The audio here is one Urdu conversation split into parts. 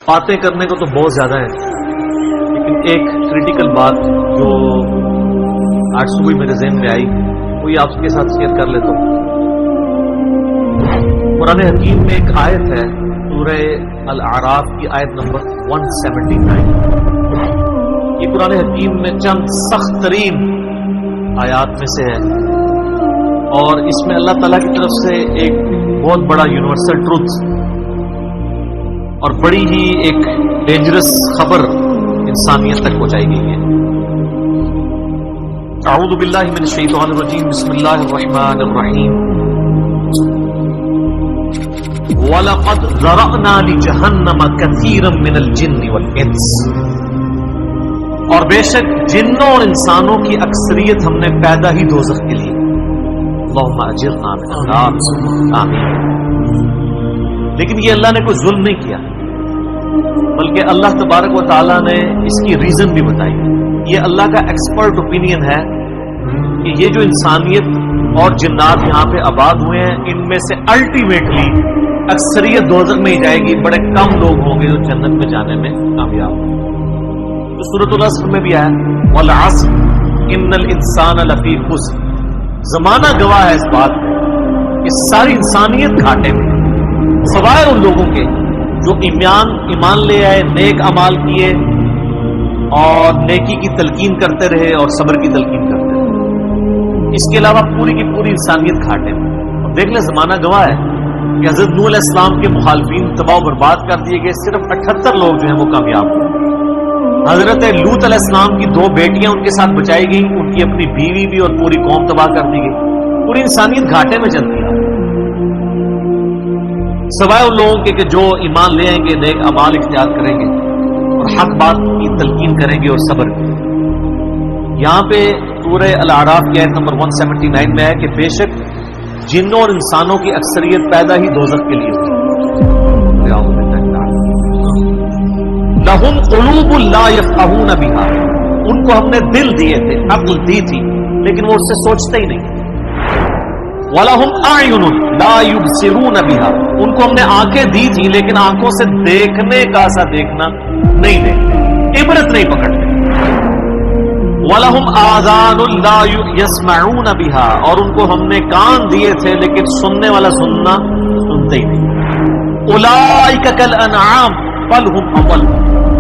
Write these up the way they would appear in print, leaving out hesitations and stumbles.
باتیں کرنے کو تو بہت زیادہ ہیں، لیکن ایک کریٹیکل بات جو آج صبح میرے ذہن میں آئی وہی آپ کے ساتھ شیئر کر لیتا ہوں۔ قرآن حکیم میں ایک آیت ہے، سورہ الاعراف کی آیت نمبر 179۔ یہ قرآن حکیم میں چند سخت ترین آیات میں سے ہے، اور اس میں اللہ تعالیٰ کی طرف سے ایک بہت بڑا یونیورسل ٹروتھ اور بڑی ہی ایک ڈینجرس خبر انسانیت تک پہنچائی گئی ہے۔ اعوذ باللہ من الشیطان الرجیم، بسم اللہ الرحمن الرحیم۔ وَلَقَدْ ذَرَأْنَا لِجَهَنَّمَ كَثِيرًا مِنَ الْجِنِّ وَالْإِنسِ، اور بے شک جنوں اور انسانوں کی اکثریت ہم نے پیدا ہی دوزخ کے لیے۔ اللہم اجرنا من النار، آمین۔ لیکن یہ اللہ نے کوئی ظلم نہیں کیا، بلکہ اللہ تبارک و تعالیٰ نے اس کی ریزن بھی بتائی۔ یہ اللہ کا ایکسپرٹ اوپینین ہے کہ یہ جو انسانیت اور جنات یہاں پہ آباد ہوئے ہیں، ان میں سے الٹیمیٹلی اکثریت دوزخ میں ہی جائے گی، بڑے کم لوگ ہوں گے جو جنت میں جانے میں کامیاب ہوں گے۔ تو سورۃ العصر میں بھی آیا والعصر ان الانسان لفی خسر، زمانہ گواہ ہے اس بات میں کہ ساری انسانیت گھاٹے میں، سوائے ان لوگوں کے جو ایمان لے آئے، نیک اعمال کیے اور نیکی کی تلقین کرتے رہے اور صبر کی تلقین کرتے رہے۔ اس کے علاوہ پوری کی پوری انسانیت گھاٹے میں۔ اور دیکھ لیں زمانہ گواہ ہے کہ حضرت نوح علیہ السلام کے مخالفین تباہ و برباد کر دیے گئے، صرف 78 لوگ جو ہیں وہ کامیاب ہوئے۔ حضرت لوط علیہ السلام کی 2 بیٹیاں ان کے ساتھ بچائی گئی، ان کی اپنی بیوی بھی اور پوری قوم تباہ کر دی گئی۔ پوری انسانیت گھاٹے میں چلتی ہے، سوائے ان لوگوں کے کہ جو ایمان لے آئیں گے، نیک اعمال اختیار کریں گے اور حق بات کی تلقین کریں گے اور صبر کریں گے۔ یہاں پہ سورہ الاعراف کی آیت نمبر 179 میں ہے کہ بے شک جنوں اور انسانوں کی اکثریت پیدا ہی دوزخ کے لیے ہوئی۔ لہم قلوب لا یفقہون بہا، ان کو ہم نے دل دیے تھے، عقل دی تھی، لیکن وہ اس سے سوچتے ہی نہیں۔ وَلَهُمْ أَعْيُنٌ لَا يُبْصِرُونَ بِهَا، ان کو ہم نے آنکھیں دی تھی لیکن آنکھوں سے دیکھنے کا سا دیکھنا نہیں دیکھتے، عبرت نہیں پکڑتے۔ وَلَهُمْ آذَانٌ لَا يَسْمَعُونَ بِهَا، اور ان کو ہم نے کان دیے تھے لیکن سننے والا سننا سنتے ہی نہیں۔ أُولَئِكَ كَالْأَنْعَامِ بَلْ هُمْ أَضَلُّ،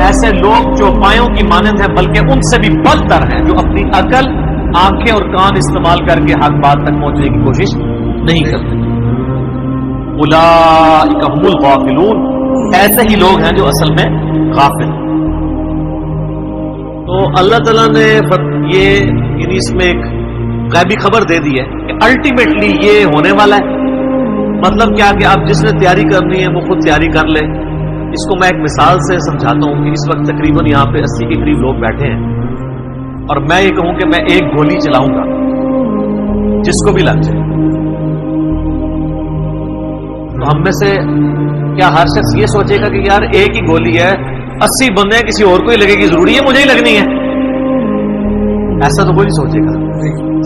ایسے لوگ جو پایوں کی مانند ہیں بلکہ ان سے بھی بدتر ہیں، جو اپنی عقل، آنکھیں اور کان استعمال کر کے حق بات تک پہنچنے کی کوشش نہیں کرتے۔ اولئک هم الغافلون، ایسے ہی لوگ ہیں جو اصل میں غافل ہیں۔ تو اللہ تعالیٰ نے یہ اس میں ایک غیبی خبر دے دی ہے کہ الٹیمیٹلی یہ ہونے والا ہے۔ مطلب کیا کہ آپ جس نے تیاری کرنی ہے وہ خود تیاری کر لے۔ اس کو میں ایک مثال سے سمجھاتا ہوں کہ اس وقت تقریباً یہاں پہ 80 کے قریب لوگ بیٹھے ہیں، اور میں یہ کہوں کہ میں ایک گولی چلاؤں گا جس کو بھی لگ جائے، تو ہم میں سے کیا ہر شخص یہ سوچے گا کہ یار ایک ہی گولی ہے، 80 بندے ہیں، کسی اور کو ہی لگے گی، ضروری ہے مجھے ہی لگنی ہے؟ ایسا تو کوئی نہیں سوچے گا،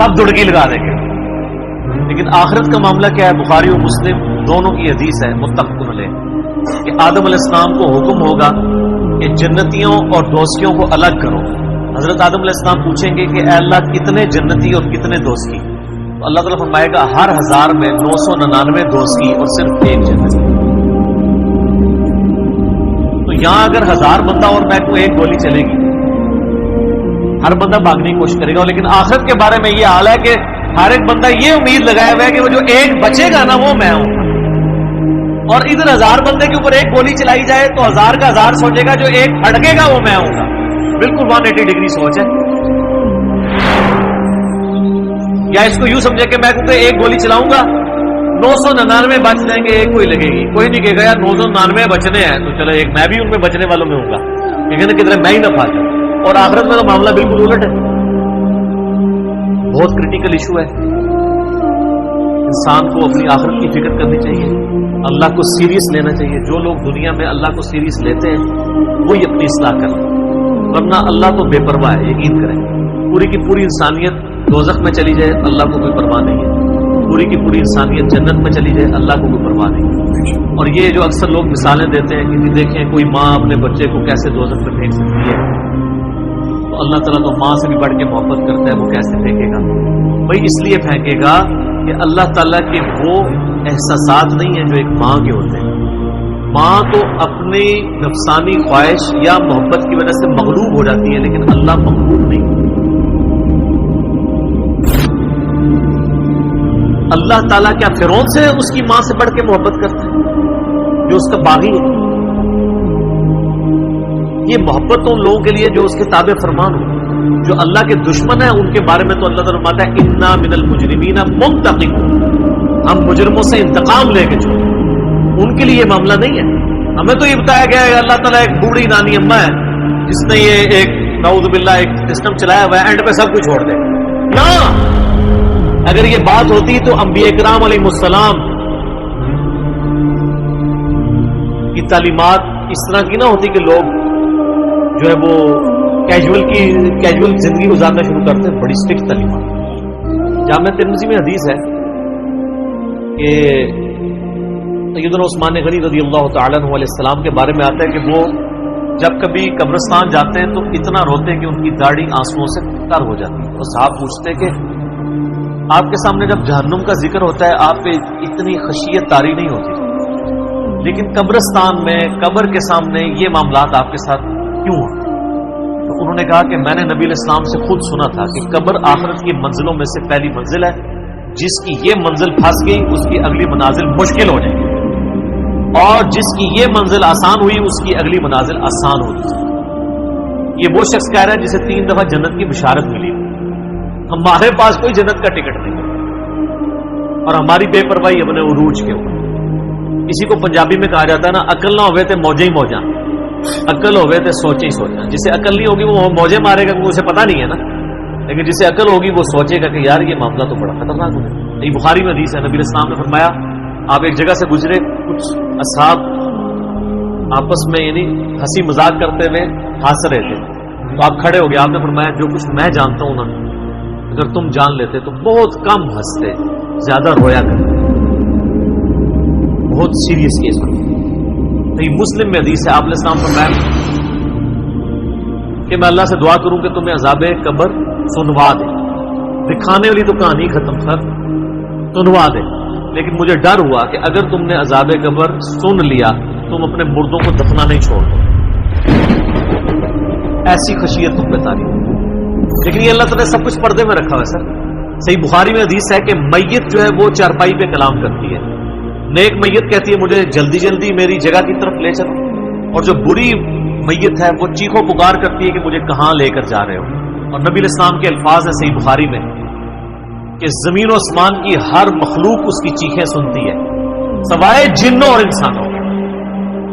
سب دڑکی لگا دیں گے۔ لیکن آخرت کا معاملہ کیا ہے؟ بخاری و مسلم دونوں کی حدیث ہے متفق علیہ کہ آدم علیہ السلام کو حکم ہوگا کہ جنتیوں اور دوستیوں کو الگ کرو۔ حضرت آدم علیہ السلام پوچھیں گے کہ اے اللہ کتنے جنتی اور کتنے دوستی؟ تو اللہ تعالیٰ فرمائے گا ہر 1000 میں 999 دوستی اور صرف 1 جنتی۔ تو یہاں اگر 1000 بندہ اور میں کو ایک گولی چلے گی، ہر بندہ بھاگنے کی کوشش کرے گا، لیکن آخرت کے بارے میں یہ حال ہے کہ ہر ایک بندہ یہ امید لگایا ہوا ہے کہ وہ جو ایک بچے گا نا وہ میں ہوں۔ اور ادھر 1000 بندے کے اوپر ایک گولی چلائی جائے تو 1000 کا 1000 سوچے گا جو ایک پھڑکے گا وہ میں ہوں گا۔ بالکل 180 ڈگری سوچ ہے۔ یا اس کو یوں سمجھے کہ میں کیونکہ ایک گولی چلاؤں گا 999 بچ جائیں گے، ایک کوئی لگے گی، کوئی نہیں کہے گا یار 999 بچنے ہیں تو چلو ایک میں بھی ان میں بچنے والوں میں ہوں گا، لیکن کدھر میں ہی نہ پھا جاؤں۔ اور آخرت میں تو معاملہ بالکل الٹ ہے، بہت کریٹیکل ایشو ہے۔ انسان کو اپنی آخرت کی فکر کرنی چاہیے، اللہ کو سیریس لینا چاہیے۔ جو لوگ دنیا میں اللہ کو سیریس لیتے ہیں وہی اپنی اصلاح کریں، ورنہ اللہ تو بے پرواہ ہے، یقین کریں۔ پوری کی پوری انسانیت دوزخ میں چلی جائے اللہ کو کوئی پرواہ نہیں ہے۔ پوری کی پوری انسانیت جنت میں چلی جائے، اللہ کو کوئی پرواہ نہیں۔ اور یہ جو اکثر لوگ مثالیں دیتے ہیں کہ دیکھیں کوئی ماں اپنے بچے کو کیسے دوزخ میں پھینک سکتی ہے، تو اللہ تعالیٰ تو ماں سے بھی بڑھ کے محبت کرتا ہے، وہ کیسے پھینکے گا؟ بھائی اس لیے پھینکے گا کہ اللہ تعالیٰ کے وہ احساسات نہیں ہیں جو ایک ماں کے ہوتے ہیں۔ ماں تو اپنی نفسانی خواہش یا محبت کی وجہ سے مغلوب ہو جاتی ہے، لیکن اللہ مغلوب نہیں۔ اللہ تعالیٰ کیا فرعون سے اس کی ماں سے بڑھ کے محبت کرتا ہے جو اس کا باغی ہے؟ یہ محبت تو ان لوگوں کے لیے جو اس کے تابع فرمان ہو، جو اللہ کے دشمن ہیں ان کے بارے میں تو اللہ تعالیٰ فرماتا ہے انا من المجرمین منتقمون، ہم مجرموں سے انتقام لے کے چھوڑیں۔ ان کے لیے یہ معاملہ نہیں ہے۔ ہمیں تو یہ بتایا گیا ہے اللہ تعالیٰ ایک بوڑھی نانی اماں ہے جس نے یہ ایک نعوذ باللہ ایک سسٹم چلایا ہوا ہے، اینڈ پہ سب کچھ چھوڑ دے نا۔ اگر یہ بات ہوتی تو انبیاء کرام علیہ السلام کی تعلیمات اس طرح کی نہ ہوتی کہ لوگ جو ہے وہ کیجول زندگی گزارنا شروع کرتے ہیں۔ بڑی اسٹرکٹ تعلیمات۔ جامع ترمذی میں حدیث ہے کہ سیدنا عثمان غنی رضی اللہ تعالیٰ عنہ علیہ السلام کے بارے میں آتا ہے کہ وہ جب کبھی قبرستان جاتے ہیں تو اتنا روتے کہ ان کی داڑھی آنسوؤں سے تر ہو جاتی ہے۔ تو صاحب پوچھتے کہ آپ کے سامنے جب جہنم کا ذکر ہوتا ہے آپ پہ اتنی خشیت طاری نہیں ہوتی، لیکن قبرستان میں قبر کے سامنے یہ معاملات آپ کے ساتھ کیوں ہیں؟ تو انہوں نے کہا کہ میں نے نبی علیہ السلام سے خود سنا تھا کہ قبر آخرت کی منزلوں میں سے پہلی منزل ہے، جس کی یہ منزل پھنس گئی اس کی اگلی منازل مشکل ہو جائے گی، اور جس کی یہ منزل آسان ہوئی اس کی اگلی منازل آسان ہوگی۔ یہ وہ شخص کہہ رہا ہے جسے 3 دفعہ جنت کی بشارت ملی، ہمارے پاس کوئی جنت کا ٹکٹ نہیں اور ہماری بے پرواہی اپنے عروج کے اوپر۔ اسی کو پنجابی میں کہا جاتا ہے نا، عقل نہ ہوئے تے موجے ہی موجاں، عقل ہوئے تے سوچے ہی سوچاں۔ جسے عقل نہیں ہوگی وہ موجے مارے گا، اسے پتہ نہیں ہے نا، لیکن جسے عقل ہوگی وہ سوچے گا کہ یار یہ معاملہ تو بڑا خطرناک ہے۔ یہ بخاری میں حدیث ہے، نبی علیہ السلام نے فرمایا آپ ایک جگہ سے گزرے، کچھ اصحاب آپس میں یعنی ہنسی مذاق کرتے ہوئے ہنس رہے تھے، تو آپ کھڑے ہو گئے، آپ نے فرمایا جو کچھ میں جانتا ہوں نا اگر تم جان لیتے تو بہت کم ہنستے، زیادہ رویا کرتے، بہت سیریس کیس ہوتا۔ تو یہ مسلم میں حدیث ہے، آپ علیہ السلام فرمایا کہ میں اللہ سے دعا کروں کہ تمہیں عذاب قبر سنوا دے، دکھانے والی تو کہانی ختم کر، سنوا دے، لیکن مجھے ڈر ہوا کہ اگر تم نے عذاب قبر سن لیا تم اپنے مردوں کو دفنا نہیں چھوڑ دو، ایسی خشیت تم پہ تاری۔ لیکن یہ اللہ تعالیٰ نے سب کچھ پردے میں رکھا ہوا ہے سر۔ صحیح بخاری میں حدیث ہے کہ میت جو ہے وہ چارپائی پہ کلام کرتی ہے، نیک میت کہتی ہے مجھے جلدی جلدی میری جگہ کی طرف لے چلو، اور جو بری میت ہے وہ چیخو پکار کرتی ہے کہ مجھے کہاں لے کر جا رہے ہو۔ اور نبی علیہ السلام کے الفاظ ہیں صحیح بخاری میں کہ زمین و آسمان کی ہر مخلوق اس کی چیخیں سنتی ہے سوائے جنوں اور انسانوں،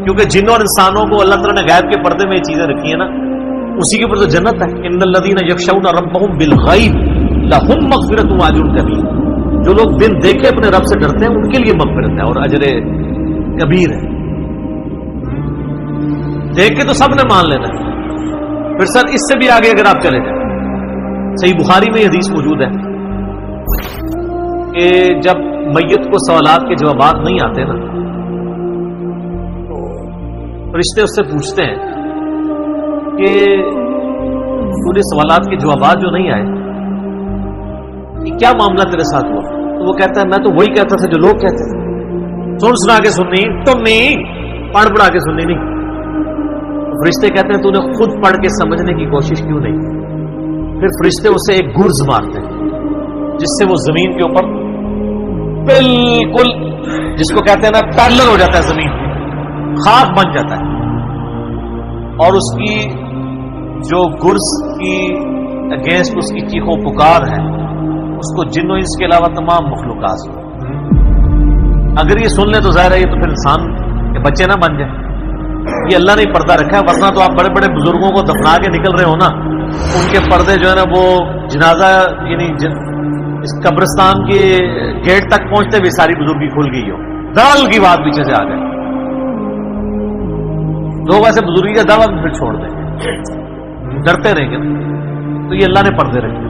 کیونکہ جنوں اور انسانوں کو اللہ تعالیٰ نے غیب کے پردے میں یہ چیزیں رکھی ہیں نا، اسی کے اوپر تو جنت ہے۔ ان الذین یخشون ربهم بالغیب لهم مغفرۃ واجر کبیر، جو لوگ دن دیکھے اپنے رب سے ڈرتے ہیں ان کے لیے مغفرت ہے اور اجر کبیر ہے۔ دیکھ کے تو سب نے مان لینا ہے، پھر سر اس سے بھی آگے اگر آپ چلے جائیں، صحیح بخاری میں یہ حدیث موجود ہے کہ جب میت کو سوالات کے جوابات نہیں آتے نا تو فرشتے اس سے پوچھتے ہیں کہ پورے سوالات کے جوابات جو نہیں آئے کہ کیا معاملہ تیرے ساتھ ہوا؟ تو وہ کہتا ہے میں تو وہی کہتا تھا جو لوگ کہتے تھے، سن سنا کے سننی تو نہیں، پڑھ پڑھا کے سننی نہیں۔ فرشتے کہتے ہیں تو نے خود پڑھ کے سمجھنے کی کوشش کیوں نہیں؟ پھر فرشتے اسے ایک گرز مارتے ہیں جس سے وہ زمین کے اوپر بالکل جس کو کہتے ہیں نا پیرلل ہو جاتا ہے، زمین خاک بن جاتا ہے، اور اس کی جو گرز کی اگینسٹ اس کی چیخو پکار ہے اس کو جن و انس کے علاوہ تمام مخلوقات اگر یہ سن لیں تو ظاہر ہے یہ تو پھر انسان کے بچے نہ بن جائیں۔ یہ اللہ نے پردہ رکھا ہے، ورنہ تو آپ بڑے بڑے بزرگوں کو دفنا کے نکل رہے ہو نا، ان کے پردے جو ہے نا وہ جنازہ یعنی اس قبرستان کے گیٹ تک پہنچتے بھی ساری بزرگی کھل گئی ہو، دل کی بات پیچھے سے آ گئے لوگ، ایسے بزرگی کا دعویٰ بھی پھر چھوڑ دیں گے، ڈرتے رہیں گے، تو یہ اللہ نے پردے رکھے۔